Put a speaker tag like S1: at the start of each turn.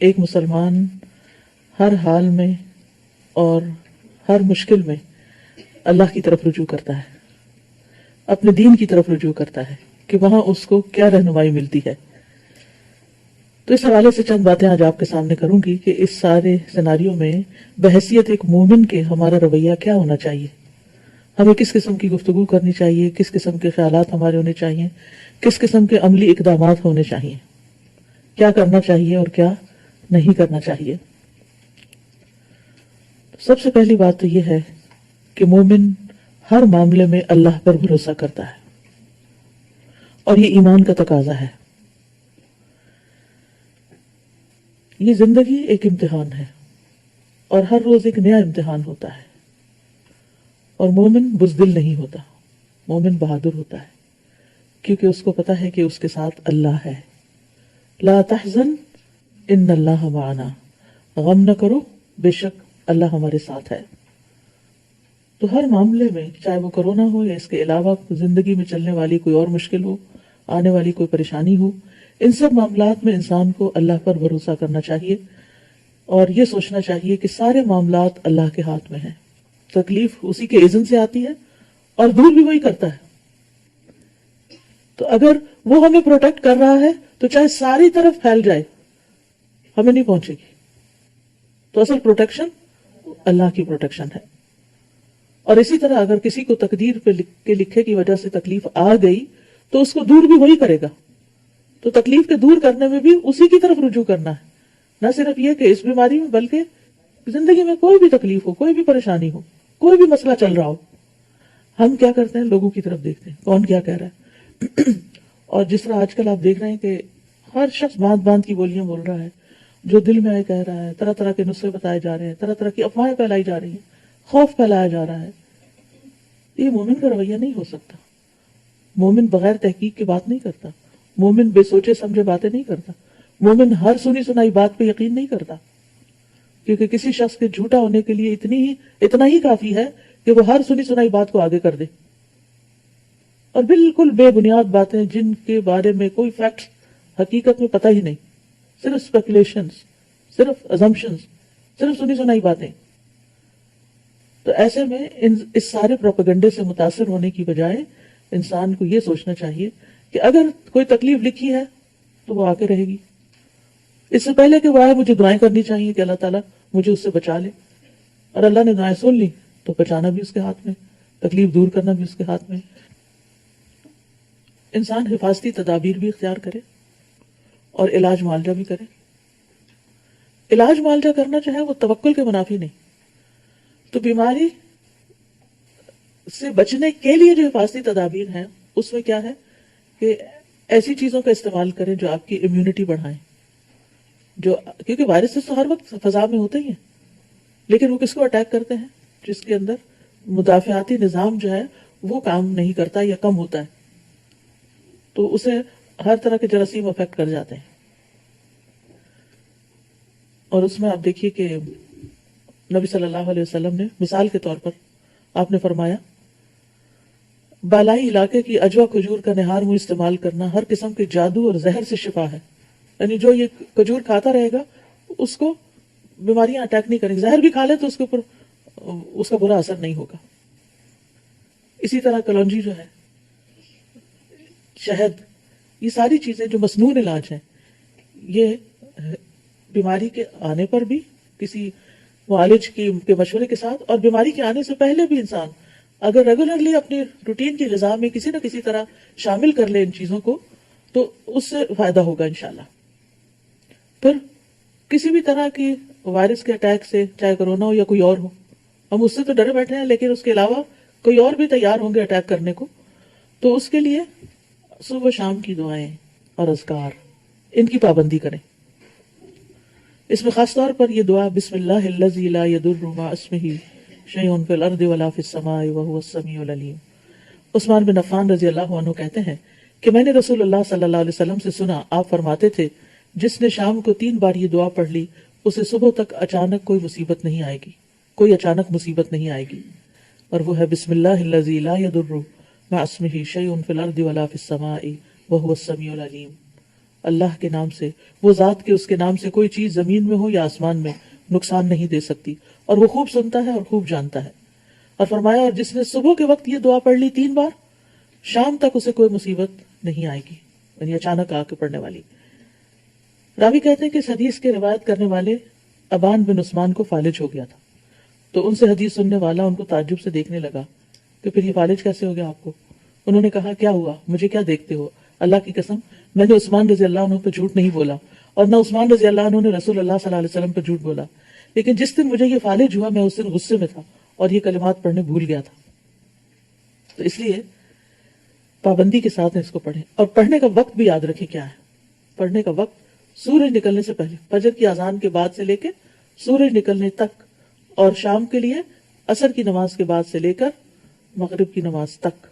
S1: ایک مسلمان ہر حال میں اور ہر مشکل میں اللہ کی طرف رجوع کرتا ہے، اپنے دین کی طرف رجوع کرتا ہے کہ وہاں اس کو کیا رہنمائی ملتی ہے. تو اس حوالے سے چند باتیں آج آپ کے سامنے کروں گی کہ اس سارے سیناریو میں بحیثیت ایک مومن کے ہمارا رویہ کیا ہونا چاہیے، ہمیں کس قسم کی گفتگو کرنی چاہیے، کس قسم کے خیالات ہمارے ہونے چاہیے، کس قسم کے عملی اقدامات ہونے چاہیے، کیا کرنا چاہیے اور کیا نہیں کرنا چاہیے. سب سے پہلی بات تو یہ ہے کہ مومن ہر معاملے میں اللہ پر بھروسہ کرتا ہے، اور یہ ایمان کا تقاضا ہے. یہ زندگی ایک امتحان ہے اور ہر روز ایک نیا امتحان ہوتا ہے، اور مومن بزدل نہیں ہوتا، مومن بہادر ہوتا ہے، کیونکہ اس کو پتا ہے کہ اس کے ساتھ اللہ ہے. لا تحزن ان اللہ معنا، غم نہ کرو، بے شک اللہ ہمارے ساتھ ہے. تو ہر معاملے میں، چاہے وہ کرونا ہو یا اس کے علاوہ زندگی میں چلنے والی کوئی اور مشکل ہو، آنے والی کوئی پریشانی ہو، ان سب معاملات میں انسان کو اللہ پر بھروسہ کرنا چاہیے اور یہ سوچنا چاہیے کہ سارے معاملات اللہ کے ہاتھ میں ہیں. تکلیف اسی کے اذن سے آتی ہے اور دور بھی وہی کرتا ہے. تو اگر وہ ہمیں پروٹیکٹ کر رہا ہے تو چاہے ساری طرف پھیل جائے ہمیں نہیں پہنچے گی. تو اصل پروٹیکشن اللہ کی پروٹیکشن ہے. اور اسی طرح اگر کسی کو تقدیر پہ کے لکھے کی وجہ سے تکلیف آ گئی تو اس کو دور بھی وہی کرے گا. تو تکلیف کے دور کرنے میں بھی اسی کی طرف رجوع کرنا ہے، نہ صرف یہ کہ اس بیماری میں بلکہ زندگی میں کوئی بھی تکلیف ہو، کوئی بھی پریشانی ہو، کوئی بھی مسئلہ چل رہا ہو. ہم کیا کرتے ہیں؟ لوگوں کی طرف دیکھتے ہیں کون کیا کہہ رہا ہے. اور جس طرح آج کل آپ دیکھ رہے ہیں کہ ہر شخص باندھ باندھ کی بولیاں بول رہا ہے، جو دل میں آئے کہہ رہا ہے، طرح طرح کے نسخے بتائے جا رہے ہیں، طرح طرح کی افواہیں پھیلائی جا رہی ہیں، خوف پھیلایا جا رہا ہے. یہ مومن کا رویہ نہیں ہو سکتا. مومن بغیر تحقیق کی بات نہیں کرتا، مومن بے سوچے سمجھے باتیں نہیں کرتا، مومن ہر سنی سنائی بات پہ یقین نہیں کرتا، کیونکہ کسی شخص کے جھوٹا ہونے کے لیے اتنا ہی کافی ہے کہ وہ ہر سنی سنائی بات کو آگے کر دے، اور بالکل بے بنیاد باتیں جن کے بارے میں کوئی فیکٹ حقیقت میں پتہ ہی نہیں، صرف اسپیکولیشنز، صرف ازمپشنز، صرف سنی سنائی باتیں. تو ایسے میں اس سارے پروپیگنڈے سے متاثر ہونے کی بجائے انسان کو یہ سوچنا چاہیے کہ اگر کوئی تکلیف لکھی ہے تو وہ آگے رہے گی. اس سے پہلے کہ وہ آئے مجھے دعائیں کرنی چاہیے کہ اللہ تعالیٰ مجھے اس سے بچا لے، اور اللہ نے دعائیں سن لی تو بچانا بھی اس کے ہاتھ میں، تکلیف دور کرنا بھی اس کے ہاتھ میں. انسان حفاظتی تدابیر بھی اختیار کرے اور علاج معالجہ بھی کرے. علاج معالجہ کرنا چاہے وہ توکل کے منافی نہیں. تو بیماری سے بچنے کے لیے جو حفاظتی تدابیر ہیں اس میں کیا ہے کہ ایسی چیزوں کا استعمال کریں جو آپ کی امیونٹی بڑھائیں، کیونکہ وائرسز تو ہر وقت فضا میں ہوتے ہی ہیں، لیکن وہ کس کو اٹیک کرتے ہیں؟ جس کے اندر مدافعاتی نظام جو ہے وہ کام نہیں کرتا یا کم ہوتا ہے، تو اسے ہر طرح کے جراثیم افیکٹ کر جاتے ہیں. اور اس میں آپ دیکھیے کہ نبی صلی اللہ علیہ وسلم نے مثال کے طور پر آپ نے فرمایا بالائی علاقے کی اجوا کھجور کا نہار منہ استعمال کرنا ہر قسم کے جادو اور زہر سے شفا ہے. یعنی جو یہ کھجور کھاتا رہے گا اس کو بیماریاں اٹیک نہیں کریں گی، زہر بھی کھا لے تو اس کے اوپر اس کا برا اثر نہیں ہوگا. اسی طرح کلونجی جو ہے، شہد، یہ ساری چیزیں جو مصنوعی علاج ہیں، یہ بیماری کے آنے پر بھی کسی معالج کے مشورے کے ساتھ، اور بیماری کے آنے سے پہلے بھی انسان اگر ریگولرلی اپنی روٹین کی غذا میں کسی نہ کسی طرح شامل کر لے ان چیزوں کو تو اس سے فائدہ ہوگا انشاءاللہ. پھر کسی بھی طرح کی وائرس کے اٹیک سے، چاہے کرونا ہو یا کوئی اور ہو، ہم اس سے تو ڈرے بیٹھے ہیں، لیکن اس کے علاوہ کوئی اور بھی تیار ہوں گے اٹیک کرنے کو، تو اس کے لیے صبح شام کی دعائیں اور اذکار، ان کی پابندی کریں. اس میں خاص طور پر یہ دعا بسم اللہ الذی لا یضر مع اسمہ شیء فی الارض ولا فی السماء وہو السمیع العلیم. عثمان بن عفان رضی اللہ عنہ کہتے ہیں کہ میں نے رسول اللہ صلی اللہ علیہ وسلم سے سنا، آپ فرماتے تھے جس نے شام کو 3 بار یہ دعا پڑھ لی اسے صبح تک اچانک کوئی مصیبت نہیں آئے گی، کوئی اچانک مصیبت نہیں آئے گی. اور وہ ہے بسم اللہ الذی لا یضر مع اسمہ شیء فی الارض ولا فی السماء وہو السمیع العلیم. اللہ کے نام سے، وہ ذات کے اس کے نام سے کوئی چیز زمین میں ہو یا آسمان میں نقصان نہیں دے سکتی، اور وہ خوب سنتا ہے اور خوب جانتا ہے۔ اور فرمایا اور جس نے صبح کے وقت یہ دعا پڑھ لی 3 بار، شام تک اسے کوئی مصیبت نہیں آئے گی، یعنی اچانک آ کے پڑھنے والی۔ راوی کہتے ہیں کہ اس حدیث کے روایت کرنے والے ابان بن عثمان کو فالج ہو گیا تھا، تو ان سے حدیث سننے والا ان کو تعجب سے دیکھنے لگا کہ پھر یہ فالج کیسے ہو گیا آپ کو؟ انہوں نے کہا کیا ہوا، مجھے کیا دیکھتے ہو؟ اللہ کی قسم میں نے عثمان رضی اللہ عنہ پہ جھوٹ نہیں بولا، اور نہ عثمان رضی اللہ عنہ نے رسول اللہ صلی اللہ علیہ وسلم پہ جھوٹ بولا، لیکن جس دن مجھے یہ فالج ہوا میں اس دن غصے میں تھا اور یہ کلمات پڑھنے بھول گیا تھا۔ تو اس لیے پابندی کے ساتھ اس کو پڑھیں، اور پڑھنے کا وقت بھی یاد رکھیں کیا ہے۔ پڑھنے کا وقت سورج نکلنے سے پہلے، فجر کی اذان کے بعد سے لے کے سورج نکلنے تک، اور شام کے لیے عصر کی نماز کے بعد سے لے کر مغرب کی نماز تک۔